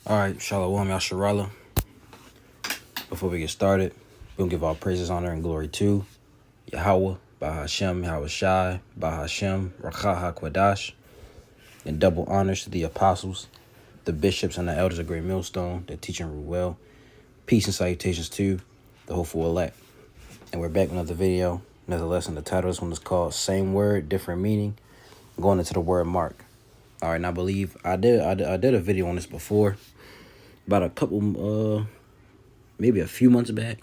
All right, Shalom Yasharallah. Before we get started, we'll give all praises, honor, and glory to Yahweh, Bahashem, Yahweh Shai, Bahashem, Rakha HaKwadash, and double honors to the apostles, the bishops, and the elders of Great Millstone that teach and rule well. Peace and salutations to the hopeful elect. And we're back with another video, another lesson. The title of this one is called Same Word, Different Meaning, going into the word mark. All right, and I believe I did a video on this before, about a couple, maybe a few months back.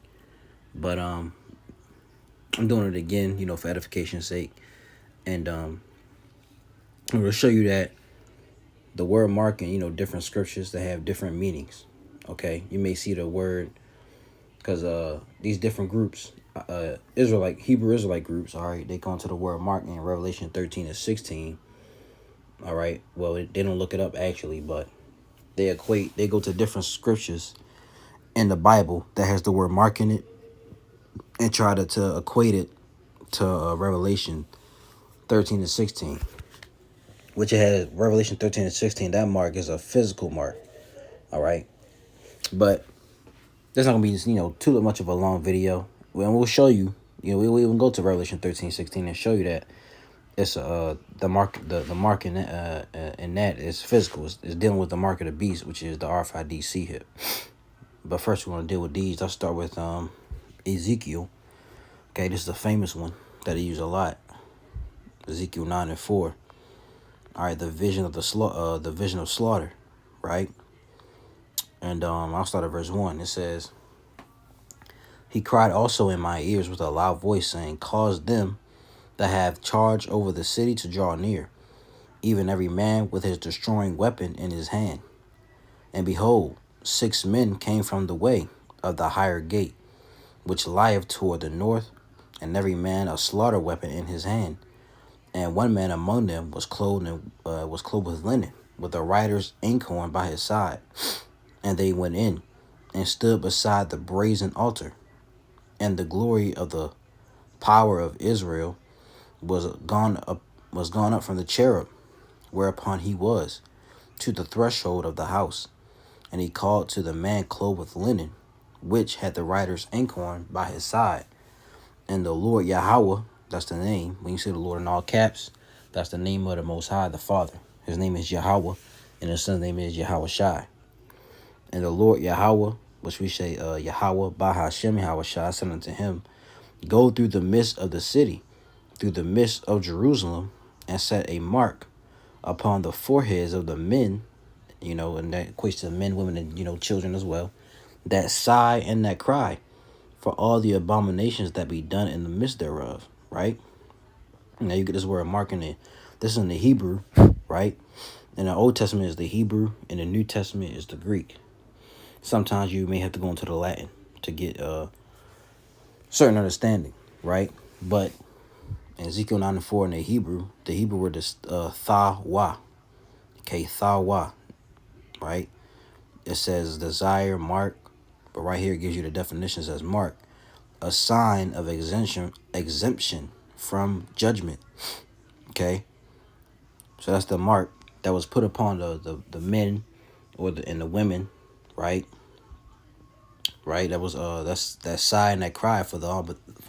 But I'm doing it again, for edification's sake. And I'm going to show you that the word mark in, different scriptures that have different meanings. Okay, you may see the word because these different groups, Hebrew Israelite groups, all right, they go into the word mark in Revelation 13 and 16. All right, well, they don't look it up actually, but they go to different scriptures in the Bible that has the word mark in it and try to equate it to Revelation 13 and 16, which it has Revelation 13 and 16. That mark is a physical mark. All right. But there's not going to be, too much of a long video. And we'll show you, we'll even go to Revelation 13, 16 and show you that it's the mark, the mark in that is physical. It's dealing with the mark of the beast, which is the RFID hip. But first we want to deal with these. I'll start with Ezekiel. Okay, this is a famous one that I use a lot. Ezekiel 9 and 4. All right, the vision of slaughter, right? And I'll start at verse 1. It says, "He cried also in my ears with a loud voice, saying, Cause them that have charge over the city to draw near, even every man with his destroying weapon in his hand. And behold, 6 men came from the way of the higher gate, which lieth toward the north, and every man a slaughter weapon in his hand. And one man among them was clothed with linen, with a writer's inkhorn by his side. And they went in, and stood beside the brazen altar. And the glory of the power of Israel was gone up from the cherub, whereupon he was, to the threshold of the house. And he called to the man clothed with linen, which had the writer's inkhorn by his side. And the Lord Yahweh," that's the name. When you see the Lord in all caps, that's the name of the Most High, the Father. His name is Yahweh, and his son's name is Yahweh Shai. "And the Lord Yahweh," which we say Yahweh, Bahashem, Yahweh Shai, said unto him, "Go through the midst of the city, through the midst of Jerusalem, and set a mark upon the foreheads of the men," and that equates to men, women, and, children as well, "that sigh and that cry, for all the abominations that be done in the midst thereof," right? Now you get this word mark in it. This is in the Hebrew, right? In the Old Testament is the Hebrew, and the New Testament is the Greek. Sometimes you may have to go into the Latin to get certain understanding, right? But in Ezekiel 9 and 4 in the Hebrew word is thawa. Okay, thawa, right? It says desire, mark, but right here it gives you the definitions as mark. A sign of exemption from judgment. Okay, so that's the mark that was put upon the men and the women, right? Right. That's that sigh and that cry for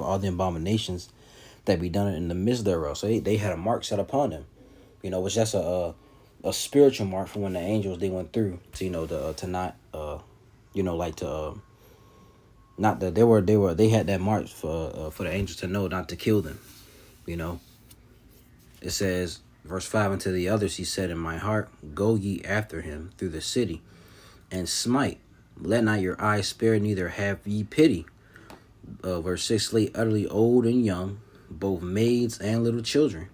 all the abominations that be done in the midst thereof. So they had a mark set upon them, which that's a spiritual mark from when the angels they went through to to not not that they had that mark for the angels to know not to kill them. It says, verse 5, "Unto the others he said in my heart, Go ye after him through the city, and smite. Let not your eyes spare, neither have ye pity." Verse 6, "Slay utterly old and young, both maids and little children,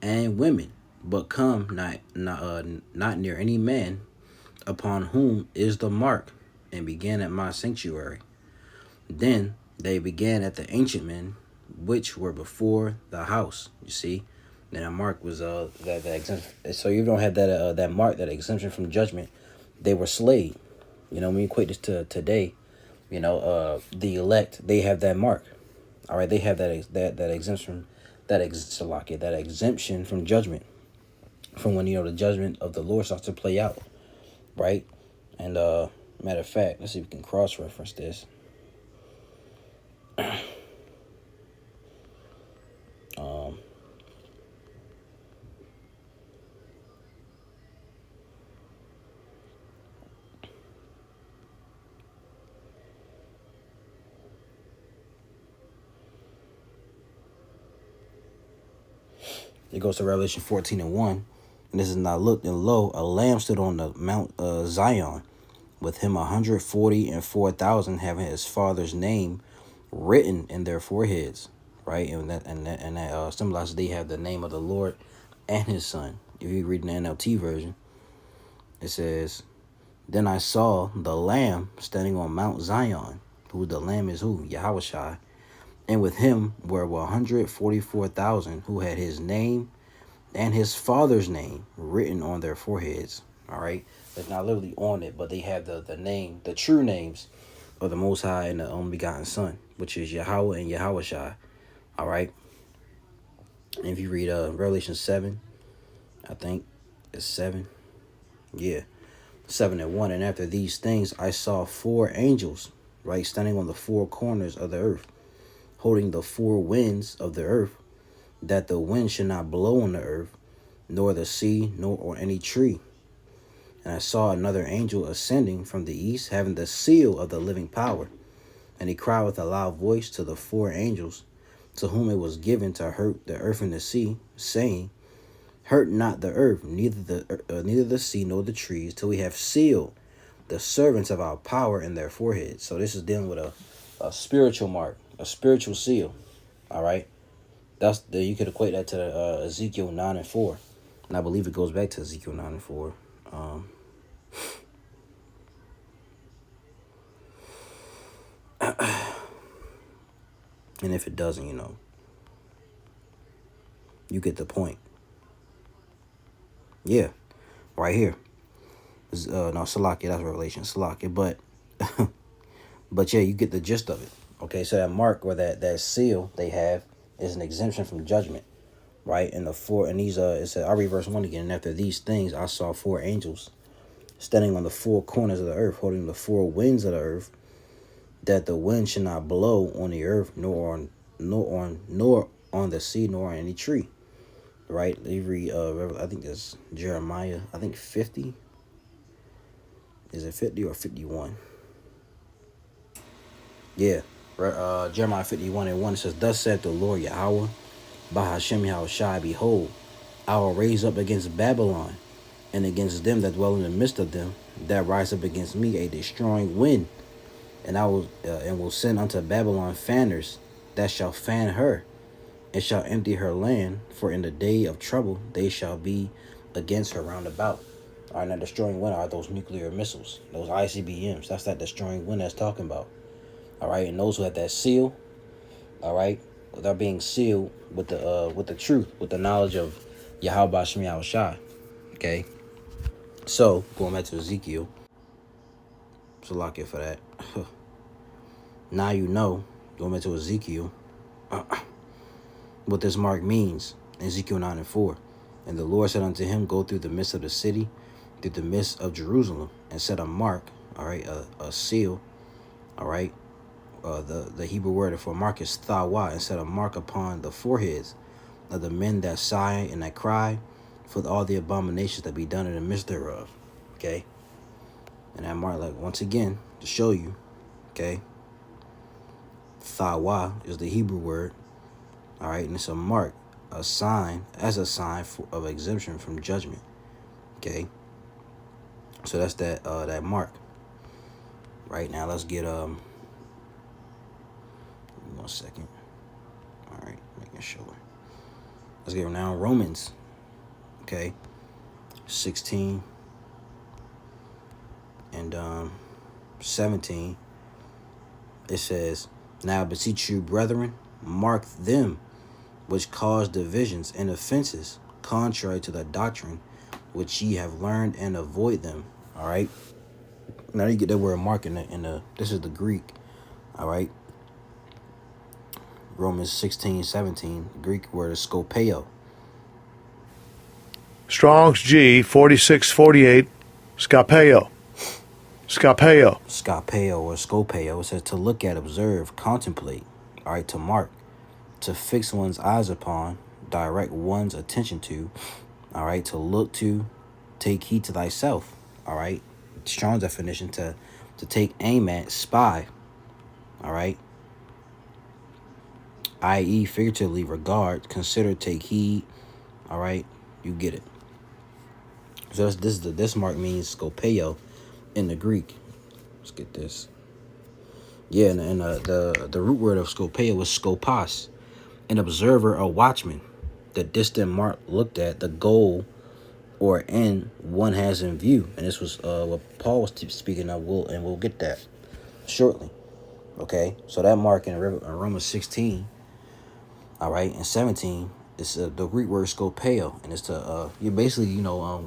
and women, but come not near any man upon whom is the mark, and began at my sanctuary. Then they began at the ancient men, which were before the house." You see, and that mark was that exemption. So you don't have that mark, that exemption from judgment. They were slayed. When you equate this to today, the elect, they have that mark. All right, they have that exemption, that exemption from judgment, from when the judgment of the Lord starts to play out, right? And matter of fact, let's see if we can cross-reference this. It goes to Revelation 14:1. And this is, "And I looked, and lo, a lamb stood on the Mount Zion, with him 144,000, having his father's name written in their foreheads." Right, and that symbolizes they have the name of the Lord and his Son. If you read the NLT version, it says, "Then I saw the Lamb standing on Mount Zion." Who the Lamb is? Who? Yahushua. "And with him were 144,000 who had his name and his father's name written on their foreheads." All right, it's not literally on it, but they have the name, the true names of the Most High and the only begotten Son, which is Yahweh and Yahushua. All right, and if you read Revelation 7, I think it's 7, yeah, 7:1. "And after these things I saw 4 angels, right, standing on the 4 corners of the earth, holding the 4 winds of the earth, that the wind should not blow on the earth, nor the sea, nor on any tree. And I saw another angel ascending from the east, having the seal of the living power. And he cried with a loud voice to the 4 angels, to whom it was given to hurt the earth and the sea, saying, Hurt not the earth, neither the sea, nor the trees, till we have sealed the servants of our power in their foreheads." So this is dealing with a spiritual mark, a spiritual seal. All right, you could equate that to Ezekiel 9:4, and I believe it goes back to Ezekiel 9:4. And if it doesn't, you get the point. Yeah, right here. No, Salakia, that's Revelation, Salakia, but but yeah, you get the gist of it. Okay, so that mark or that seal they have is an exemption from judgment, right? And these it said, I'll read verse 1 again. "And after these things I saw 4 angels standing on the 4 corners of the earth, holding the 4 winds of the earth, that the wind should not blow on the earth, nor on the sea, nor on any tree." Right? You read I think it's Jeremiah, I think 50. Is it 50 or 51? Yeah. Jeremiah 51:1, it says, "Thus saith the Lord Yahweh, by Hashem Yahushai, behold, I will raise up against Babylon, and against them that dwell in the midst of them, that rise up against me, a destroying wind. And I will send unto Babylon fanners, that shall fan her, and shall empty her land, for in the day of trouble they shall be against her round about." All right, now destroying wind are those nuclear missiles, those ICBMs. That's that destroying wind that's talking about. All right, and those who have that seal, all right, they're being sealed with the truth, with the knowledge of Yahweh Shem Yahushai. Okay, so going back to Ezekiel, so lock it for that. Now going back to Ezekiel, what this mark means. Ezekiel 9:4. "And the Lord said unto him, Go through the midst of the city, through the midst of Jerusalem, and set a mark," all right, a seal, all right. The Hebrew word for mark is thawah, "and set a mark upon the foreheads of the men that sigh and that cry, for all the abominations that be done in the midst thereof." Okay, and that mark, like once again, to show you, okay, thawah is the Hebrew word, all right, and it's a mark, a sign, as a sign of exemption from judgment. Okay, so that's that mark. Right now, let's get 1 second. All right, making sure. Let's get now Romans. Okay, 16 and 17. It says, "Now I beseech you, brethren, mark them which cause divisions and offenses, contrary to the doctrine which ye have learned, and avoid them." All right. Now you get that word mark in the this is the Greek. All right. Romans 16:17. The Greek word is skopeo. Strong's G 4648, scapeo. Scapeo. Scapeo or scopeo. It says to look at, observe, contemplate. All right, to mark, to fix one's eyes upon, direct one's attention to. All right, to look to, take heed to thyself. All right, Strong's definition to take aim at, spy. All right, i.e., figuratively regard, consider, take heed. All right, you get it. So this mark means scopeo in the Greek. Let's get this. Yeah, and the root word of scopeo was skopos, an observer, a watchman. The distant mark looked at, the goal or end one has in view, and this was what Paul was speaking of. We'll get that shortly. Okay, so that mark in Romans 16, all right, and 17 is the Greek word scopeo, and it's to you basically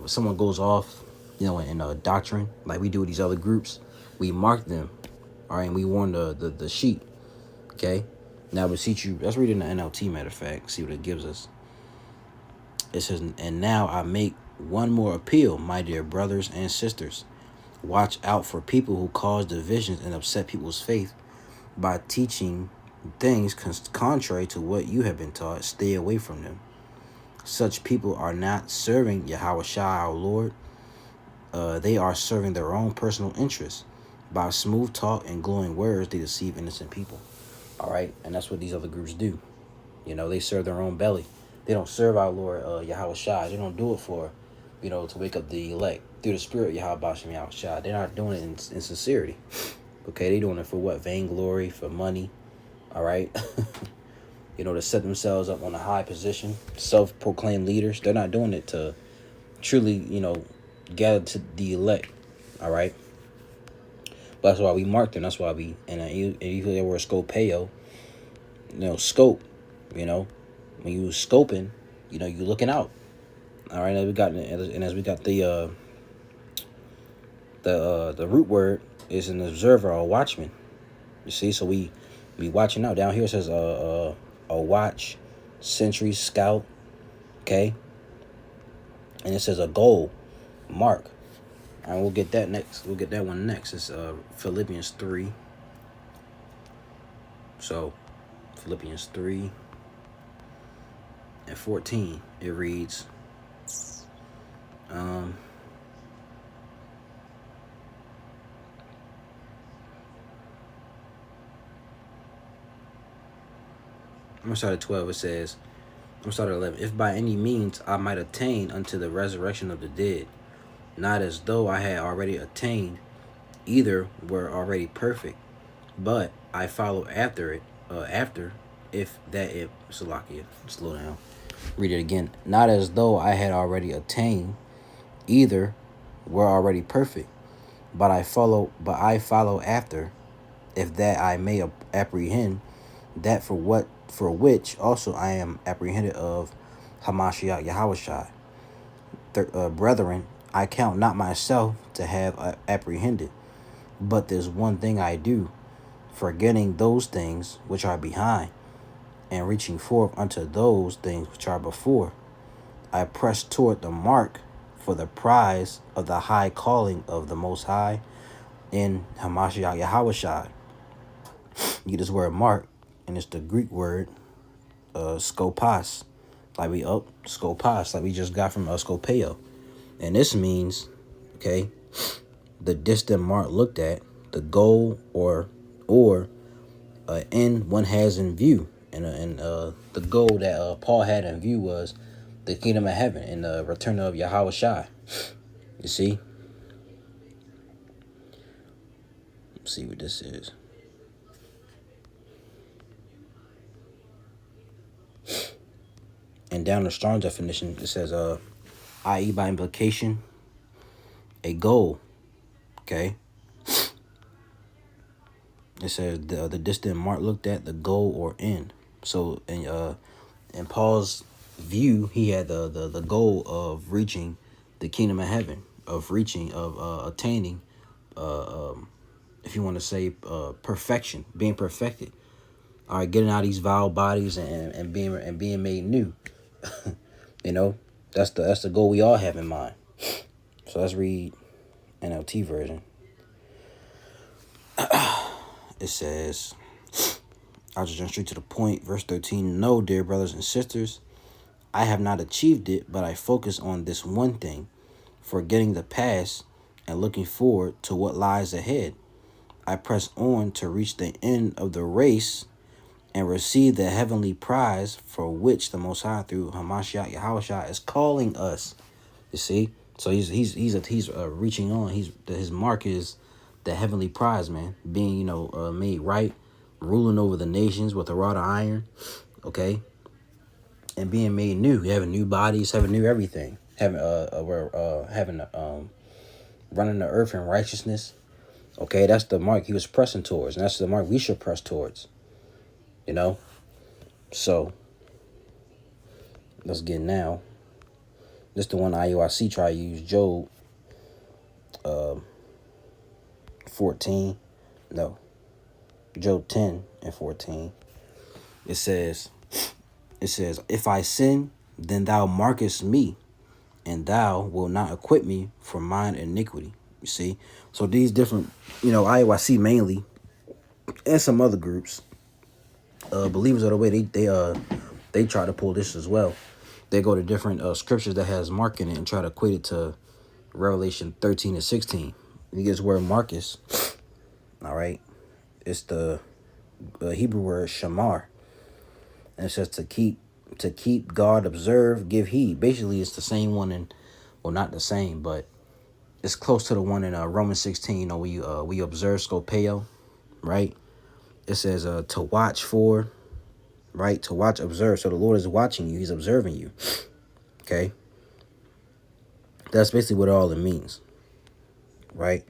someone goes off, in doctrine like we do with these other groups, we mark them, all right, and we warn the sheep. Okay, now beseech you. Let's read it in the NLT. Matter of fact, see what it gives us. It says, and now I make one more appeal, my dear brothers and sisters. Watch out for people who cause divisions and upset people's faith by teaching things contrary to what you have been taught. Stay away from them. Such people are not serving Yahweh Shai, our Lord. They are serving their own personal interests. By smooth talk and glowing words, they deceive innocent people. All right, and that's what these other groups do. They serve their own belly. They don't serve our Lord Yahweh Shai. They don't do it for, to wake up the elect through the Spirit Yahweh Bashem Yahweh Shai. They're not doing it in sincerity. Okay, they doing it for what? Vainglory, for money. All right. To set themselves up on a high position. Self-proclaimed leaders. They're not doing it to truly, gather to the elect. All right. But that's why we mark them. That's why we, and you hear the word scopeo, scope, when you scoping, you looking out. All right, as we got the root word is an observer or a watchman. You see, so we watching out. Down here it says a watch, sentry, scout. Okay, and it says a goal, mark. And we'll get that next. We'll get that one next. It's Philippians 3. So Philippians 3 and 14. It reads, I'm gonna start at 12. It says, I'm gonna start at 11. If by any means I might attain unto the resurrection of the dead, not as though I had already attained, either were already perfect, but I follow after it, if that it, Salakia, slow down, read it again. Not as though I had already attained, either were already perfect, but I follow after, if that I may apprehend that for which also I am apprehended of Hamashiach Yahushai. Brethren, I count not myself to have apprehended, but there's one thing I do, forgetting those things which are behind, and reaching forth unto those things which are before. I press toward the mark for the prize of the high calling of the Most High in Hamashiach Yahushai. You get this word mark, and it's the Greek word skopos, skopos, like we just got from skopeo. And this means, okay, the distant mark looked at, the goal or end one has in view. And the goal that Paul had in view was the kingdom of heaven and the return of Yahweh Shai. You see? Let's see what this is. And down the Strong's definition, it says, i.e. by implication, a goal. Okay? It says the distant mark looked at, the goal or end. So in Paul's view, he had the goal of reaching the kingdom of heaven, of attaining, if you want to say, perfection, being perfected. All right, getting out of these vile bodies and being made new. That's the goal we all have in mind. So let's read NLT version. It says, I'll just jump straight to the point. Verse 13. No, dear brothers and sisters, I have not achieved it, but I focus on this one thing, forgetting the past and looking forward to what lies ahead. I press on to reach the end of the race and receive the heavenly prize for which the Most High through Hamashiach Yahushua is calling us. You see, so he's reaching on. His mark is the heavenly prize, man. Being made right, ruling over the nations with a rod of iron, okay, and being made new, having new bodies, having new everything, having running the earth in righteousness. Okay, that's the mark he was pressing towards, and that's the mark we should press towards. So let's get now. This is the one IUIC try to use, Job 14. No. Job 10 and 14. It says, if I sin, then thou markest me, and thou wilt not acquit me for mine iniquity. You see? So these different, IUIC mainly, and some other groups, believers of the way, they try to pull this as well. They go to different scriptures that has Mark in it and try to equate it to Revelation 13 and 16. You get the word Marcus. All right. It's the Hebrew word shamar. And it says to keep guard, observe, give heed. Basically, it's the same one not the same, but it's close to the one in Romans 16, where you observe scopeo, right? It says to watch for, right? To watch, observe. So the Lord is watching you. He's observing you. Okay? That's basically what all it means, right?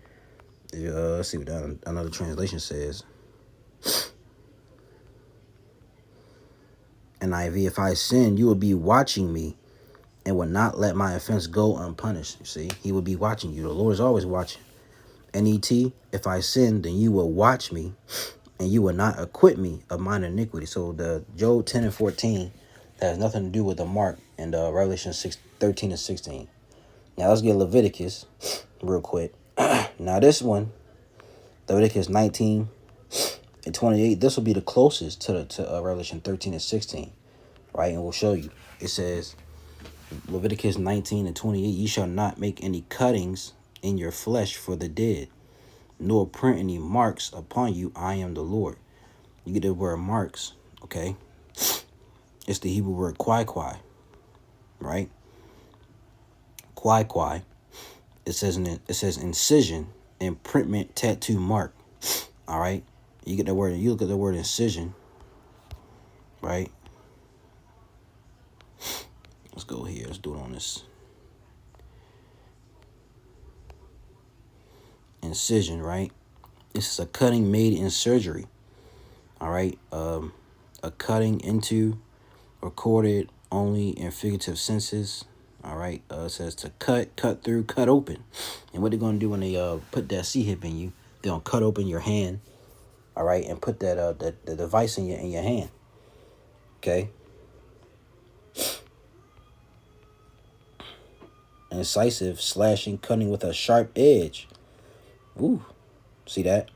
Let's see what another translation says. NIV, if I sin, you will be watching me and will not let my offense go unpunished. You see, he will be watching you. The Lord is always watching. NET, if I sin, then you will watch me and you will not acquit me of mine iniquity. So the Job 10 and 14 has nothing to do with the mark and Revelation 13 and 16. Now let's get Leviticus real quick. Now this one, Leviticus 19 and 28, this will be the closest to Revelation 13 and 16, right? And we'll show you. It says, Leviticus 19 and 28, ye shall not make any cuttings in your flesh for the dead, nor print any marks upon you. I am the Lord. You get the word marks, okay? It's the Hebrew word kwai, right? Kwai. It says incision, imprintment, tattoo, mark. All right. You get the word. You look at the word incision, right? Let's go here. Let's do it on this. Incision, right? This is a cutting made in surgery. All right. A cutting into, recorded only in figurative senses. All right. It says to cut through, cut open. And what they're going to do when they put that C-hip in you, they're going to cut open your hand. All right. And put that the device in your hand. Okay. Incisive, slashing, cutting with a sharp edge. Ooh. See that?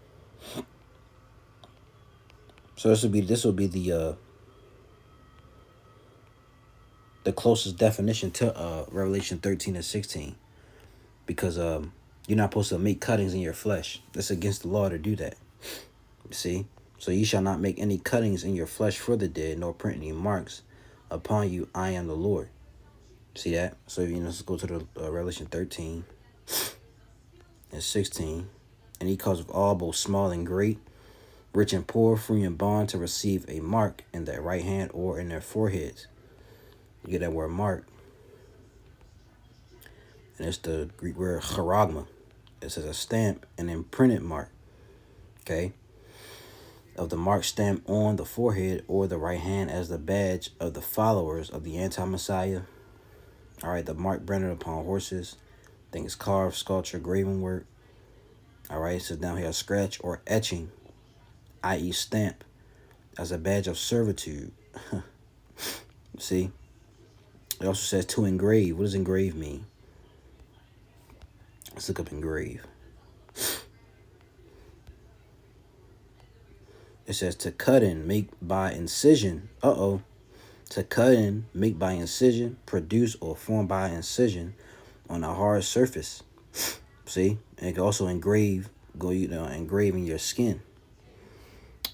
So this will be the closest definition to Revelation 13 and 16, because you're not supposed to make cuttings in your flesh. That's against the law to do that. See? So ye shall not make any cuttings in your flesh for the dead, nor print any marks upon you. I am the Lord. See that? So let's go to the Revelation 13 and 16. And he caused all, both small and great, rich and poor, free and bond, to receive a mark in their right hand or in their foreheads. You get that word mark. And it's the Greek word charagma. It says a stamp, an imprinted mark. Okay? Of the mark stamped on the forehead or the right hand as the badge of the followers of the anti-Messiah. All right, the mark branded upon horses. I think it's carved, sculpture, graven work. All right, it says down here, scratch or etching, i.e. stamp, as a badge of servitude. See? It also says to engrave. What does engrave mean? Let's look up engrave. It says to cut in, make by incision. To cut in, make by incision, produce or form by incision on a hard surface. See? And it can also engrave in your skin.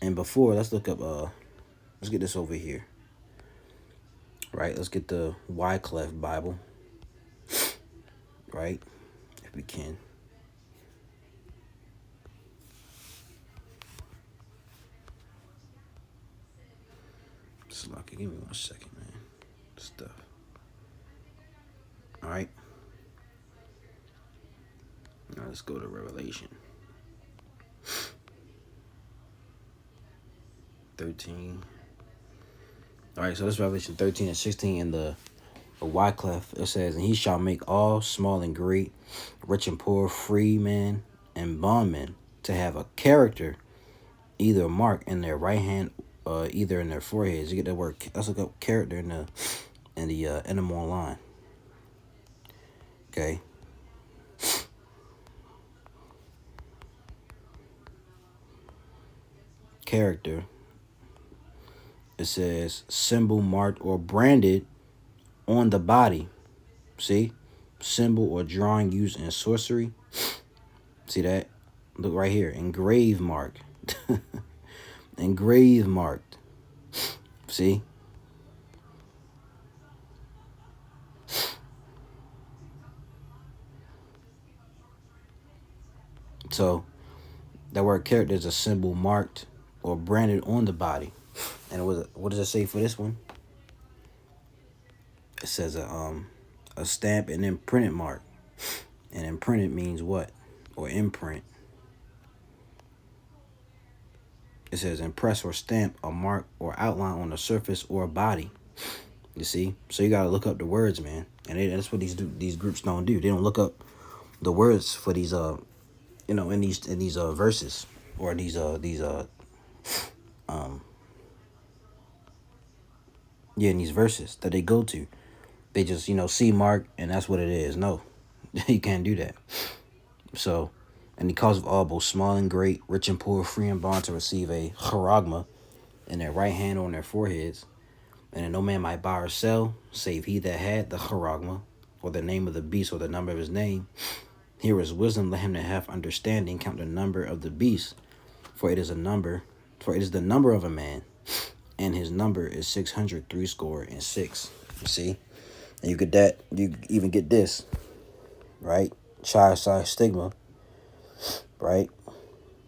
And before, let's look up let's get this over here. Right? Let's get the Wycliffe Bible. Right? If we can. Slucky, give me 1 second, man. Stuff. All right. Now let's go to Revelation 13. All right, so this Revelation 13 and 16 in the Wycliffe. It says, and he shall make all small and great, rich and poor, free men and bondmen to have a character, either a mark in their right hand, either in their foreheads. You get that word. Let's look up character in the Enamel line. Okay. Character. It says symbol, marked, or branded on the body. See? Symbol or drawing used in sorcery. See that? Look right here. Engrave mark. Engrave marked. See? So that word character is a symbol marked or branded on the body. And what does it say for this one? It says a stamp and imprinted mark. And imprinted means what? Or imprint. It says impress or stamp a mark or outline on a surface or a body. You see? So you got to look up the words, man. And that's what these groups don't do. They don't look up the words for these in these verses or these in these verses that they go to. They just, see mark and that's what it is. No. You can't do that. So, and he calls of all, both small and great, rich and poor, free and bond, to receive a charagma in their right hand or on their foreheads, and that no man might buy or sell, save he that had the charagma, or the name of the beast, or the number of his name. Here is wisdom, let him that hath understanding count the number of the beast, for it is the number of a man, and his number is 666. You see? And you get that, you even get this, right? Chi Psi stigma, right?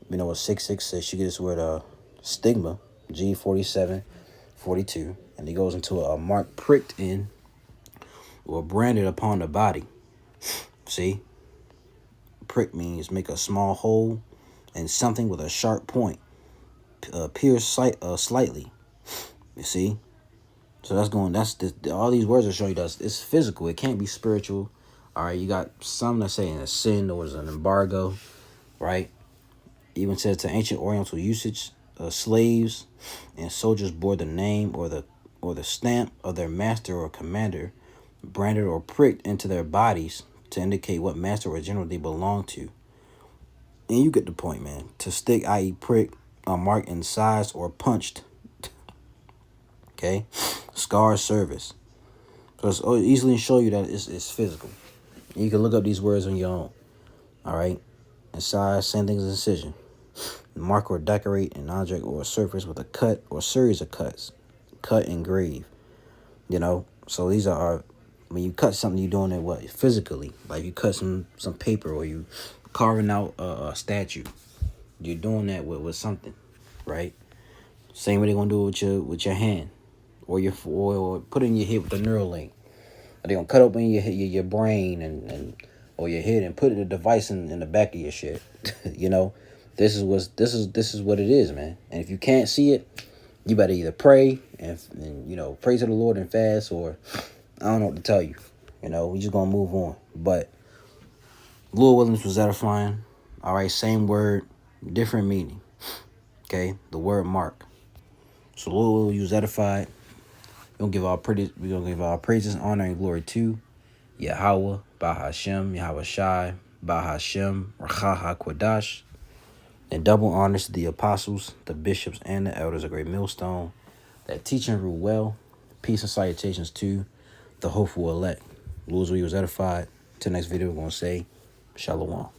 You know what 666, you get this word stigma, G4742, and it goes into a mark pricked in or branded upon the body. See? Prick means make a small hole and something with a sharp point, pierce slightly. You see? So all these words are showing you that it's physical. It can't be spiritual. All right, you got some that say a sin or is an embargo, right? Even says to ancient Oriental usage, slaves and soldiers bore the name or the stamp of their master or commander, branded or pricked into their bodies to indicate what master or general they belong to. And you get the point, man. To stick, i.e. prick, mark in size or punched. Okay? Scar service. So it's easily show you that it's physical. You can look up these words on your own. All right? And size, same thing as incision. Mark or decorate an object or a surface with a cut or series of cuts. Cut, engrave. So these are when you cut something, you're doing it what? Physically. Like you cut some paper or you carving out a statue. You're doing that with something, right? Same way they're gonna do it with your hand. Or put it in your head with the neural link. They're gonna cut open your brain or your head and put the device in the back of your shit. This is what it is, man. And if you can't see it, you better either pray and pray to the Lord and fast, or I don't know what to tell you. We just gonna move on. But Lord Williams was edifying. All right, same word, different meaning. Okay, the word mark. So Lord will use edified. We're gonna give our praises, honor, and glory to Yahweh, Bahashem, Yahweh Shai, Bahashem, Racha HaKodash. And double honors to the apostles, the bishops, and the elders of Great Millstone that teach and rule well. Peace and salutations to the hopeful elect. Lose, we was edified. Till next video, we're going to say Shalom.